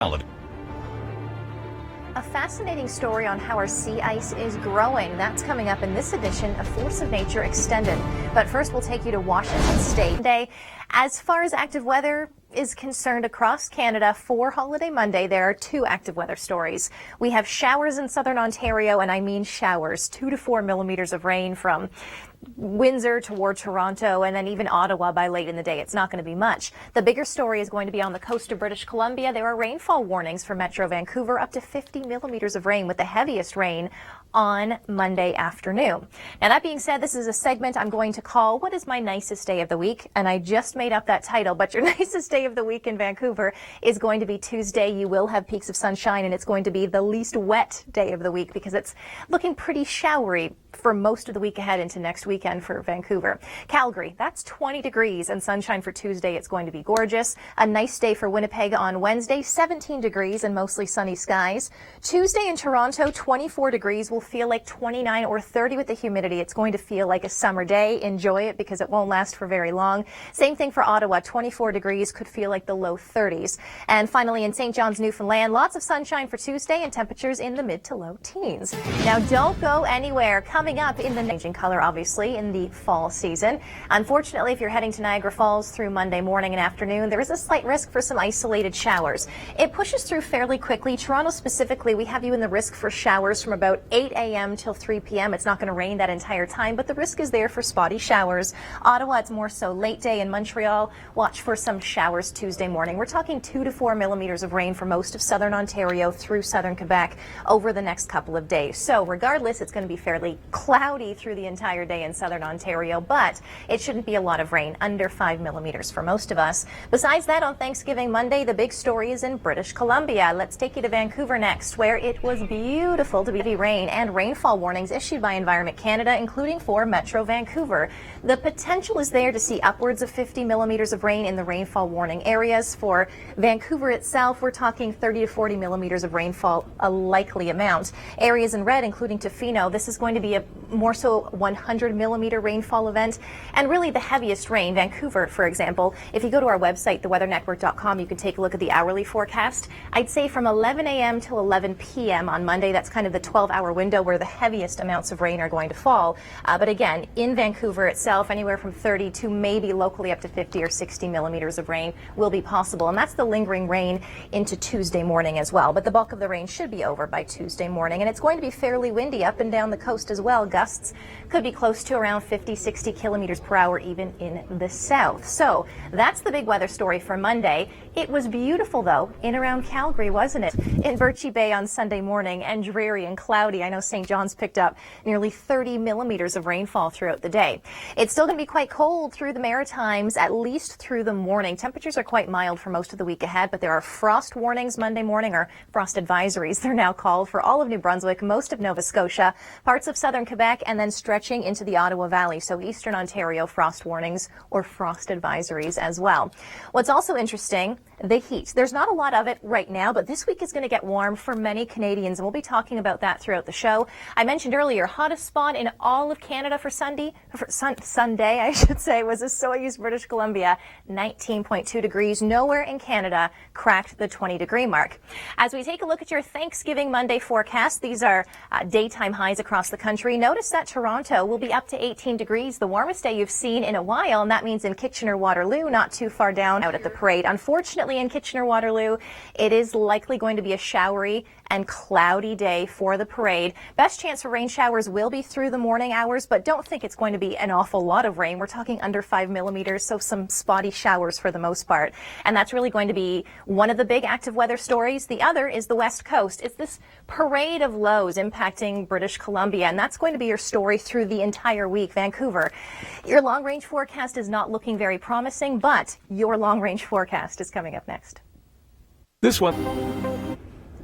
A fascinating story on how our sea ice is growing. That's coming up in this edition of Force of Nature Extended. But first, we'll take you to Washington State today. As far as active weather is concerned across Canada for Holiday Monday, there are two active weather stories. We have showers in southern Ontario, and I mean showers, 2 to 4 millimeters of rain from Windsor toward Toronto and then even Ottawa by late in the day. It's not going to be much. The bigger story is going to be on the coast of British Columbia. There are rainfall warnings for Metro Vancouver, up to 50 millimeters of rain, with the heaviest rain on Monday afternoon. Now, that being said, this is a segment I'm going to call What is My Nicest Day of the Week? And I just made up that title, but your nicest day of the week in Vancouver is going to be Tuesday. You will have peaks of sunshine, and it's going to be the least wet day of the week because it's looking pretty showery for most of the week ahead into next weekend for Vancouver. Calgary, that's 20 degrees and sunshine for Tuesday. It's going to be gorgeous. A nice day for Winnipeg on Wednesday, 17 degrees and mostly sunny skies. Tuesday in Toronto, 24 degrees. Will feel like 29 or 30 with the humidity. It's going to feel like a summer day. Enjoy it because it won't last for very long. Same thing for Ottawa, 24 degrees, could feel like the low 30s. And finally in St. John's, Newfoundland, lots of sunshine for Tuesday and temperatures in the mid to low teens. Now, don't go anywhere. Coming up in the changing color, obviously, in the fall season. Unfortunately, if you're heading to Niagara Falls through Monday morning and afternoon, there is a slight risk for some isolated showers. It pushes through fairly quickly. Toronto specifically, we have you in the risk for showers from about 8 a.m. till 3 p.m. It's not going to rain that entire time, but the risk is there for spotty showers. Ottawa, it's more so late day. In Montreal, watch for some showers Tuesday morning. We're talking 2 to 4 millimeters of rain for most of southern Ontario through southern Quebec over the next couple of days. So regardless, it's going to be fairly cloudy through the entire day in southern Ontario, but it shouldn't be a lot of rain, under 5 millimeters for most of us. Besides that, on Thanksgiving Monday, the big story is in British Columbia. Let's take you to Vancouver next, where it was beautiful to be rain and rainfall warnings issued by Environment Canada, including for Metro Vancouver. The potential is there to see upwards of 50 millimeters of rain in the rainfall warning areas. For Vancouver itself, we're talking 30 to 40 millimeters of rainfall, a likely amount. Areas in red, including Tofino, this is going to be a more so 100 millimeter rainfall event, and really the heaviest rain. Vancouver, for example, if you go to our website, theweathernetwork.com, you can take a look at the hourly forecast. I'd say from 11 a.m. till 11 p.m. on Monday, that's kind of the 12-hour window where the heaviest amounts of rain are going to fall. But again, in Vancouver itself, anywhere from 30 to maybe locally up to 50 or 60 millimeters of rain will be possible. And that's the lingering rain into Tuesday morning as well. But the bulk of the rain should be over by Tuesday morning. And it's going to be fairly windy up and down the coast as well. Gusts could be close to around 50, 60 kilometers per hour even in the south. So that's the big weather story for Monday. It was beautiful, though, in around Calgary, wasn't it? In Birchie Bay on Sunday morning, and dreary and cloudy. I know St. John's picked up nearly 30 millimeters of rainfall throughout the day. It's still going to be quite cold through the Maritimes, at least through the morning. Temperatures are quite mild for most of the week ahead, but there are frost warnings Monday morning, or frost advisories, they're now called, for all of New Brunswick, most of Nova Scotia, parts of southern Quebec, and then stretching into the Ottawa Valley. So eastern Ontario, frost warnings or frost advisories as well. What's also interesting, the heat. There's not a lot of it right now, but this week is going to get warm for many Canadians, and we'll be talking about that throughout the show. I mentioned earlier, hottest spot in all of Canada for Sunday, I should say, was Osoyoos, British Columbia, 19.2 degrees. Nowhere in Canada cracked the 20-degree mark. As we take a look at your Thanksgiving Monday forecast, these are daytime highs across the country. Notice that Toronto will be up to 18 degrees, the warmest day you've seen in a while, and that means in Kitchener-Waterloo, not too far down out at the parade. Unfortunately, in Kitchener-Waterloo, it is likely going to be a showery and cloudy day for the parade. Best chance for rain showers will be through the morning hours, but don't think it's going to be an awful lot of rain. We're talking under 5 millimeters, so some spotty showers for the most part. And that's really going to be one of the big active weather stories. The other is the West Coast. It's this parade of lows impacting British Columbia, and that's going to be your story through the entire week. Vancouver, your long-range forecast is not looking very promising, but your long-range forecast is coming up next. This one.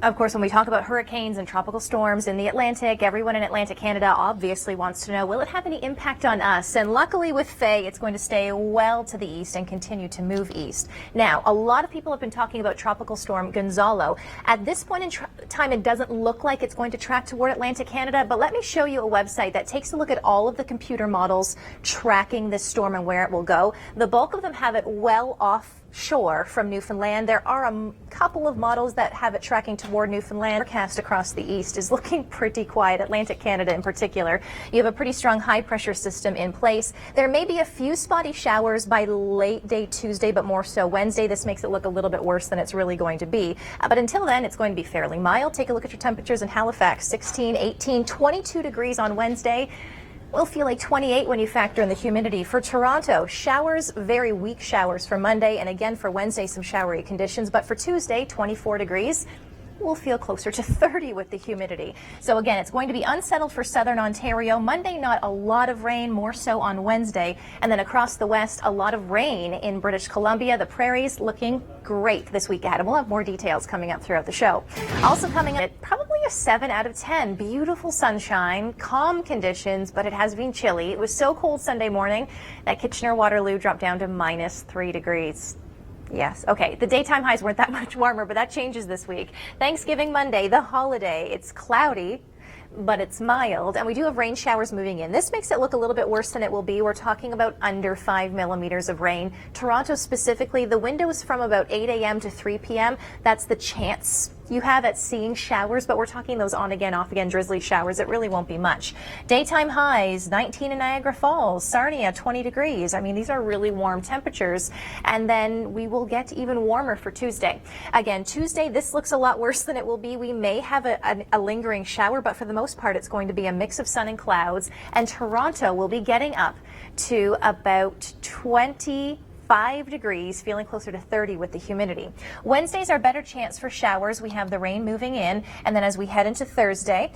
Of course, when we talk about hurricanes and tropical storms in the Atlantic, everyone in Atlantic Canada obviously wants to know, will it have any impact on us? And luckily with Faye, it's going to stay well to the east and continue to move east. Now, a lot of people have been talking about Tropical Storm Gonzalo. At this point in time, it doesn't look like it's going to track toward Atlantic Canada, but let me show you a website that takes a look at all of the computer models tracking this storm and where it will go. The bulk of them have it well off shore from Newfoundland. There are a couple of models that have it tracking toward Newfoundland. Forecast across the east is looking pretty quiet, Atlantic Canada in particular. You have a pretty strong high pressure system in place. There may be a few spotty showers by late day Tuesday, but more so Wednesday. This makes it look a little bit worse than it's really going to be. But until then, it's going to be fairly mild. Take a look at your temperatures in Halifax, 16, 18, 22 degrees on Wednesday. We'll feel like 28 when you factor in the humidity. For Toronto, showers, very weak showers for Monday, and again for Wednesday, some showery conditions. But for Tuesday, 24 degrees. We'll feel closer to 30 with the humidity. So again, it's going to be unsettled for southern Ontario. Monday, not a lot of rain, more so on Wednesday. And then across the west, a lot of rain in British Columbia. The prairies looking great this week ahead. And we'll have more details coming up throughout the show. Also coming up, probably a 7 out of 10. Beautiful sunshine, calm conditions, but it has been chilly. It was so cold Sunday morning that Kitchener-Waterloo dropped down to -3 degrees. Yes. Okay. The daytime highs weren't that much warmer, but that changes this week. Thanksgiving Monday, the holiday. It's cloudy, but it's mild, and we do have rain showers moving in. This makes it look a little bit worse than it will be. We're talking about under 5 millimeters of rain. Toronto specifically, the window is from about 8 a.m. to 3 p.m. That's the chance you have at seeing showers, but we're talking those on again, off again drizzly showers. It really won't be much. Daytime highs, 19 in Niagara Falls, Sarnia, 20 degrees. I mean, these are really warm temperatures, and then we will get even warmer for Tuesday. Again, Tuesday, this looks a lot worse than it will be. We may have a lingering shower, but for the most part, it's going to be a mix of sun and clouds, and Toronto will be getting up to about 25 degrees, feeling closer to 30 with the humidity. Wednesday's our better chance for showers. We have the rain moving in, and then as we head into Thursday,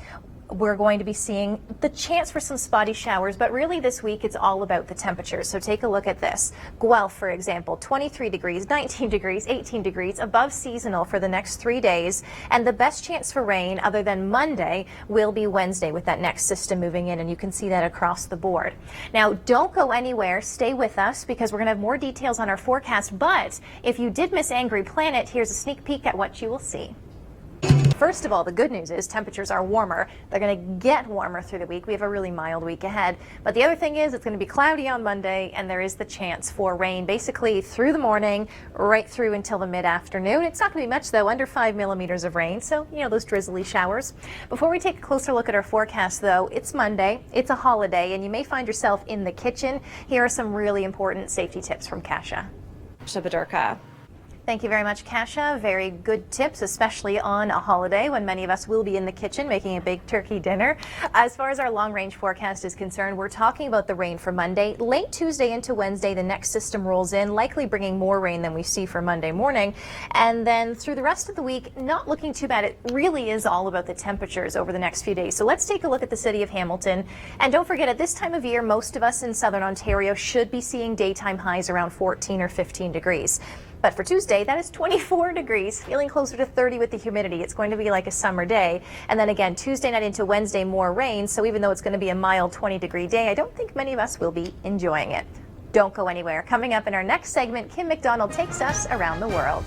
we're going to be seeing the chance for some spotty showers, but really this week it's all about the temperatures. So take a look at this. Guelph, for example, 23 degrees, 19 degrees, 18 degrees, above seasonal for the next 3 days. And the best chance for rain, other than Monday, will be Wednesday with that next system moving in, and you can see that across the board. Now, don't go anywhere. Stay with us because we're going to have more details on our forecast. But if you did miss Angry Planet, here's a sneak peek at what you will see. First of all, the good news is temperatures are warmer. They're going to get warmer through the week. We have a really mild week ahead. But the other thing is it's going to be cloudy on Monday, and there is the chance for rain basically through the morning right through until the mid-afternoon. It's not going to be much, though, under 5 millimeters of rain. So, you know, those drizzly showers. Before we take a closer look at our forecast, though, it's Monday. It's a holiday, and you may find yourself in the kitchen. Here are some really important safety tips from Kasia. Shabadurka. Thank you very much, Kasia. Very good tips, especially on a holiday when many of us will be in the kitchen making a big turkey dinner. As far as our long-range forecast is concerned, we're talking about the rain for Monday. Late Tuesday into Wednesday, the next system rolls in, likely bringing more rain than we see for Monday morning. And then through the rest of the week, not looking too bad. It really is all about the temperatures over the next few days. So let's take a look at the city of Hamilton. And don't forget, at this time of year, most of us in southern Ontario should be seeing daytime highs around 14 or 15 degrees. But for Tuesday, that is 24 degrees, feeling closer to 30 with the humidity. It's going to be like a summer day. And then again, Tuesday night into Wednesday, more rain. So even though it's going to be a mild 20-degree day, I don't think many of us will be enjoying it. Don't go anywhere. Coming up in our next segment, Kim McDonald takes us around the world.